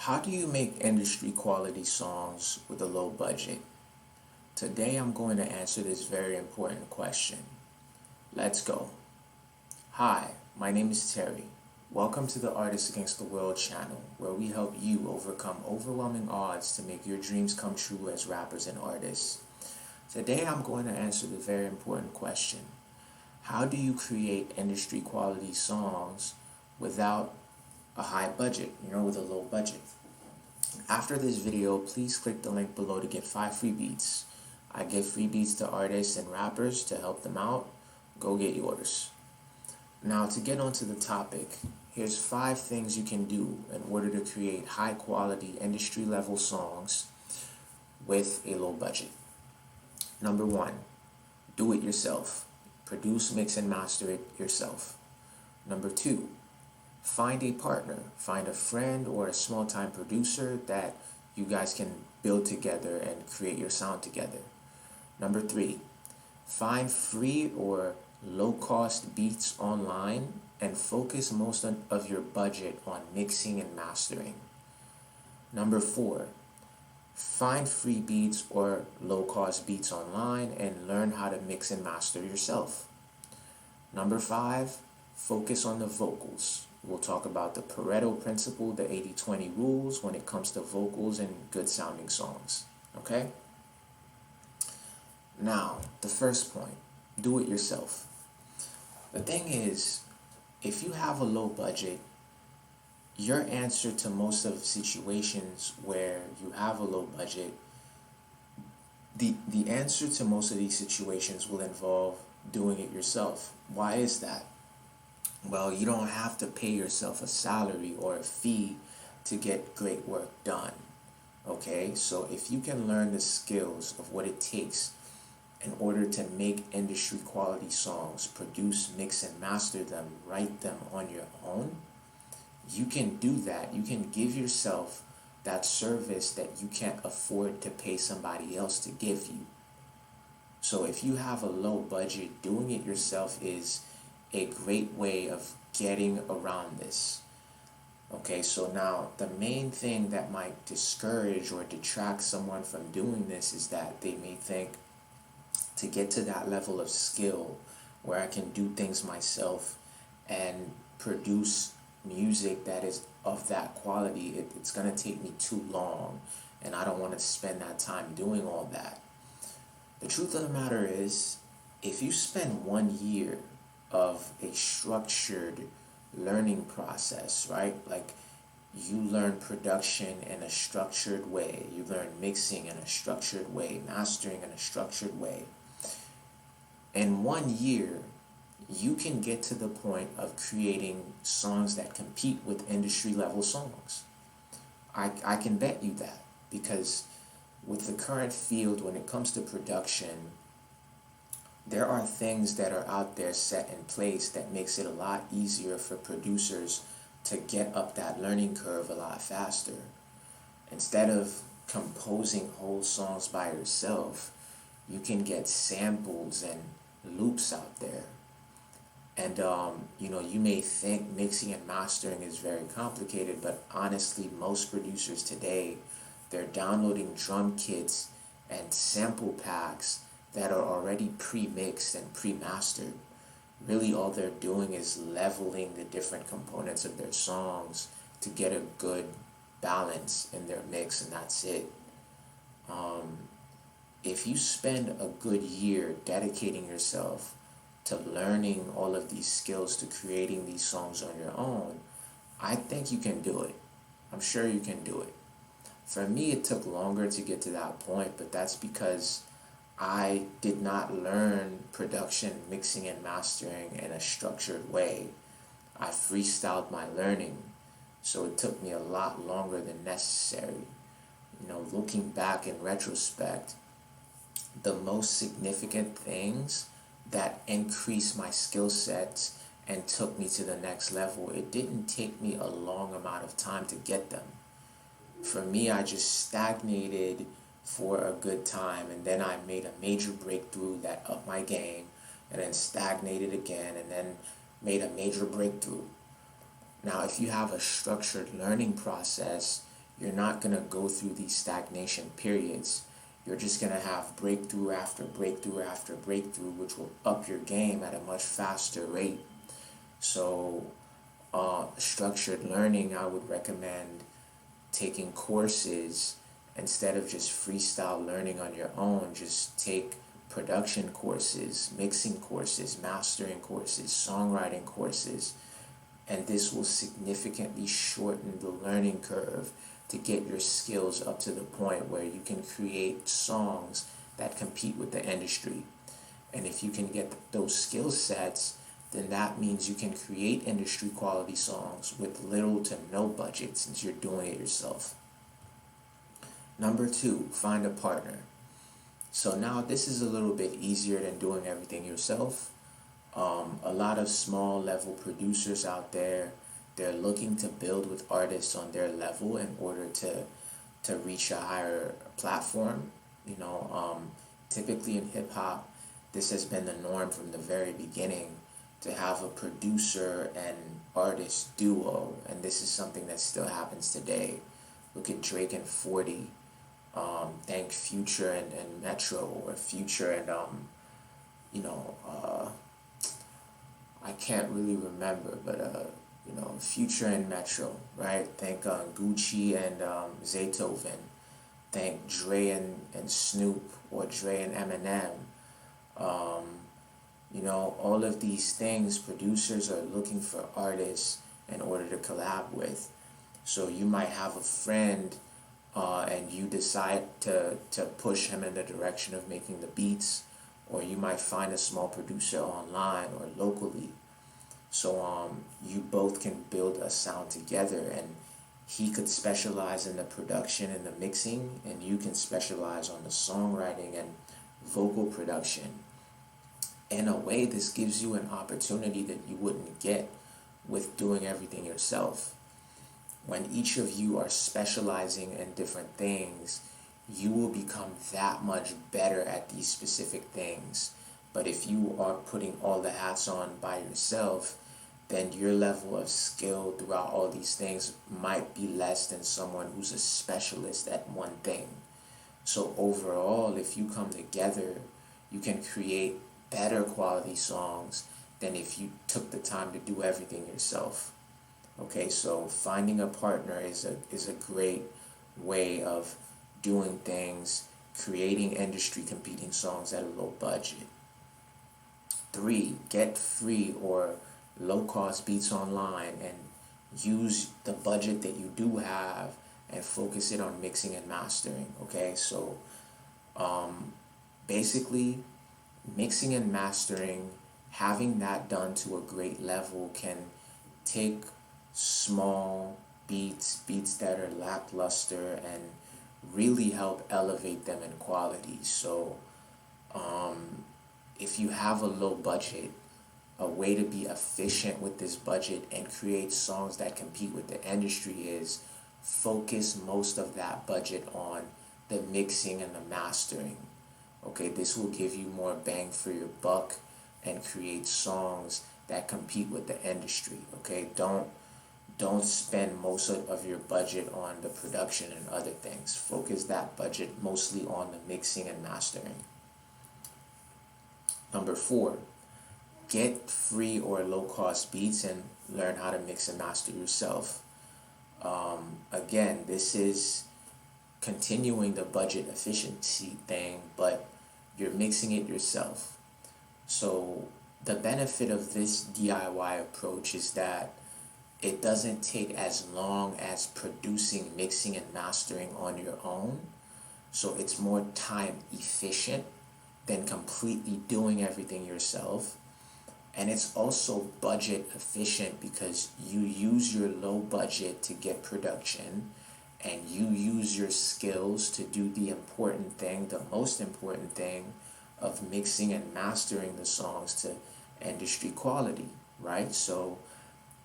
How do you make industry quality songs with a low budget? Today I'm going to answer this very important question. Let's go. Hi, my name is Terry. Welcome to the Artists Against the World channel, where we help you overcome overwhelming odds to make your dreams come true as rappers and artists. Today I'm going to answer the very important question. How do you create industry quality songs without a high budget, with a low budget? After this video, please click the link below to get 5 free beats. I give free beats to artists and rappers to help them out. Go get yours. Now, to get onto the topic, here's 5 things you can do in order to create high quality industry level songs with a low budget. Number 1, do it yourself. Produce, mix, and master it yourself. Number 2, find a partner. Find a friend or a small-time producer that you guys can build together and create your sound together. Number 3, find free or low-cost beats online and focus most of your budget on mixing and mastering. Number 4, find free beats or low-cost beats online and learn how to mix and master yourself. Number 5, focus on the vocals. We'll talk about the Pareto principle, the 80-20 rules when it comes to vocals and good sounding songs. Okay? Now, the first point, do it yourself. The thing is, if you have a low budget, your answer to most of situations where you have a low budget, the answer to most of these situations will involve doing it yourself. Why is that? Well, you don't have to pay yourself a salary or a fee to get great work done. Okay? So if you can learn the skills of what it takes in order to make industry quality songs, produce, mix, and master them, write them on your own, you can do that. You can give yourself that service that you can't afford to pay somebody else to give you. So if you have a low budget, doing it yourself is a great way of getting around this. Okay, so now the main thing that might discourage or detract someone from doing this is that they may think, to get to that level of skill where I can do things myself and produce music that is of that quality, it's going to take me too long, and I don't want to spend that time doing all that. The truth of the matter is, if you spend 1 year of a structured learning process, right? Like, you learn production in a structured way, you learn mixing in a structured way, mastering in a structured way. In 1 year, you can get to the point of creating songs that compete with industry level songs. I can bet you that, because with the current field, when it comes to production, there are things that are out there set in place that makes it a lot easier for producers to get up that learning curve a lot faster. Instead of composing whole songs by yourself, you can get samples and loops out there. And, you may think mixing and mastering is very complicated, but honestly, most producers today, they're downloading drum kits and sample packs that are already pre-mixed and pre-mastered. Really, all they're doing is leveling the different components of their songs to get a good balance in their mix, and that's it. If you spend a good year dedicating yourself to learning all of these skills, to creating these songs on your own, I think you can do it. I'm sure you can do it. For me, it took longer to get to that point, but that's because I did not learn production, mixing, and mastering in a structured way. I freestyled my learning, so it took me a lot longer than necessary. Looking back in retrospect, the most significant things that increased my skill sets and took me to the next level, it didn't take me a long amount of time to get them. For me, I just stagnated for a good time, and then I made a major breakthrough that upped my game, and then stagnated again, and then made a major breakthrough. Now, if you have a structured learning process, you're not going to go through these stagnation periods. You're just going to have breakthrough after breakthrough after breakthrough, which will up your game at a much faster rate. So, structured learning, I would recommend taking courses instead of just freestyle learning on your own. Just take production courses, mixing courses, mastering courses, songwriting courses, and this will significantly shorten the learning curve to get your skills up to the point where you can create songs that compete with the industry. And if you can get those skill sets, then that means you can create industry quality songs with little to no budget since you're doing it yourself. Number 2, find a partner. So now this is a little bit easier than doing everything yourself. A lot of small level producers out there, they're looking to build with artists on their level in order to reach a higher platform. Typically in hip hop, this has been the norm from the very beginning to have a producer and artist duo, and this is something that still happens today. Look at Drake and 40. Thank Future and Metro, or Future and I can't really remember, but Future and Metro, right? Thank Gucci and Zaytoven. Thank Dre and Snoop, or Dre and Eminem. All of these things, producers are looking for artists in order to collab with. So you might have a friend and you decide to push him in the direction of making the beats, or you might find a small producer online or locally. So you both can build a sound together, and he could specialize in the production and the mixing, and you can specialize on the songwriting and vocal production. In a way, this gives you an opportunity that you wouldn't get with doing everything yourself. When each of you are specializing in different things, you will become that much better at these specific things. But if you are putting all the hats on by yourself, then your level of skill throughout all these things might be less than someone who's a specialist at one thing. So overall, if you come together, you can create better quality songs than if you took the time to do everything yourself. Okay, so finding a partner is a great way of doing things, creating industry competing songs at a low budget. 3, get free or low cost beats online and use the budget that you do have and focus it on mixing and mastering. Okay, so basically mixing and mastering, having that done to a great level can take small beats that are lackluster, and really help elevate them in quality. So if you have a low budget, a way to be efficient with this budget and create songs that compete with the industry is focus most of that budget on the mixing and the mastering. Okay, this will give you more bang for your buck and create songs that compete with the industry. Okay, don't spend most of your budget on the production and other things. Focus that budget mostly on the mixing and mastering. Number 4, get free or low cost beats and learn how to mix and master yourself. Again, this is continuing the budget efficiency thing, but you're mixing it yourself. So the benefit of this DIY approach is that it doesn't take as long as producing, mixing, and mastering on your own. So it's more time efficient than completely doing everything yourself. And it's also budget efficient because you use your low budget to get production, and you use your skills to do the important thing, the most important thing of mixing and mastering the songs to industry quality, right? So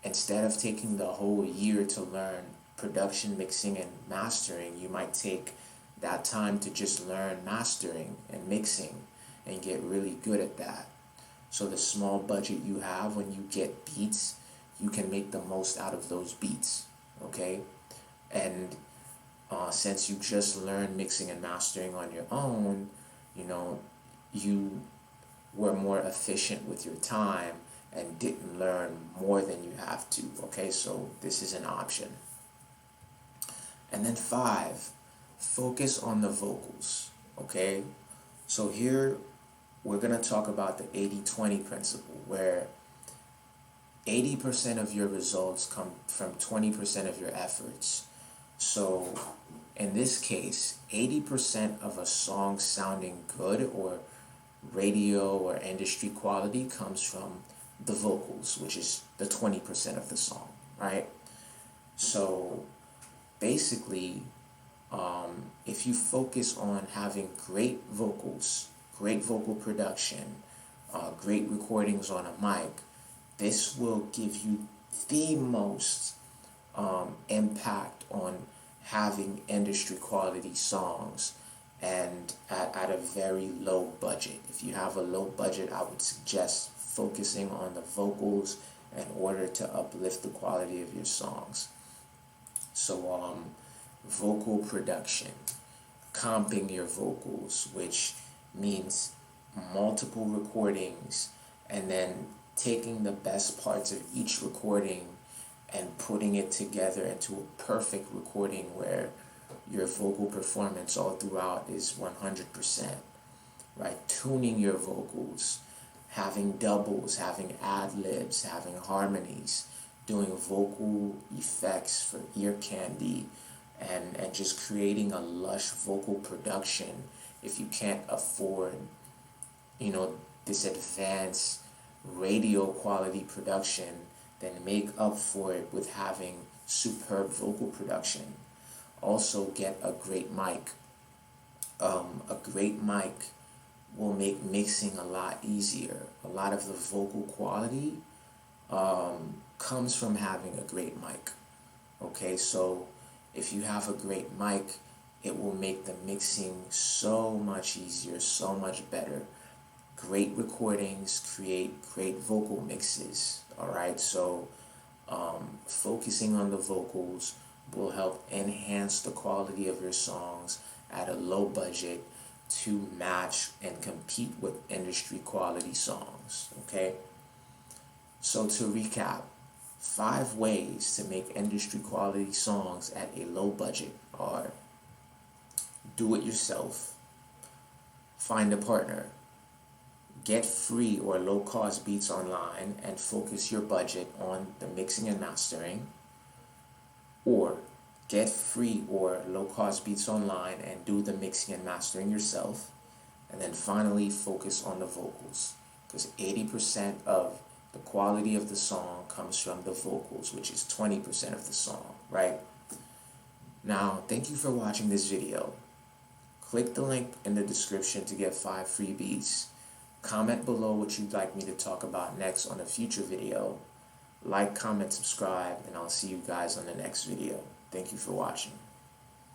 instead of taking the whole year to learn production, mixing, and mastering, you might take that time to just learn mastering and mixing and get really good at that. So the small budget you have, when you get beats, you can make the most out of those beats, okay? And since you just learned mixing and mastering on your own, you know, you were more efficient with your time and didn't learn more than you have to. Okay, so this is an option. And then 5, focus on the vocals. Okay, so here we're going to talk about the 80-20 principle, where 80% of your results come from 20% of your efforts. So in this case, 80% of a song sounding good or radio or industry quality comes from the vocals, which is the 20% of the song, right? So basically, if you focus on having great vocals, great vocal production, great recordings on a mic, this will give you the most impact on having industry quality songs, and at a very low budget. If you have a low budget, I would suggest focusing on the vocals in order to uplift the quality of your songs. So vocal production, comping your vocals, which means multiple recordings and then taking the best parts of each recording and putting it together into a perfect recording where your vocal performance all throughout is 100%, right? Tuning your vocals, having doubles, having ad-libs, having harmonies, doing vocal effects for ear candy, and just creating a lush vocal production. If you can't afford, this advanced radio quality production, then make up for it with having superb vocal production. Also, get a great mic. A great mic will make mixing a lot easier. A lot of the vocal quality comes from having a great mic. Okay, so if you have a great mic, it will make the mixing so much easier, so much better. Great recordings create great vocal mixes. All right, so focusing on the vocals will help enhance the quality of your songs at a low budget to match and compete with industry quality songs. Okay, so to recap, 5 ways to make industry quality songs at a low budget are: do it yourself, find a partner, get free or low cost beats online and focus your budget on the mixing and mastering, or get free or low cost beats online and do the mixing and mastering yourself. And then finally, focus on the vocals, because 80% of the quality of the song comes from the vocals, which is 20% of the song, right? Now, thank you for watching this video. Click the link in the description to get 5 free beats. Comment below what you'd like me to talk about next on a future video. Like, comment, subscribe, and I'll see you guys on the next video. Thank you for watching.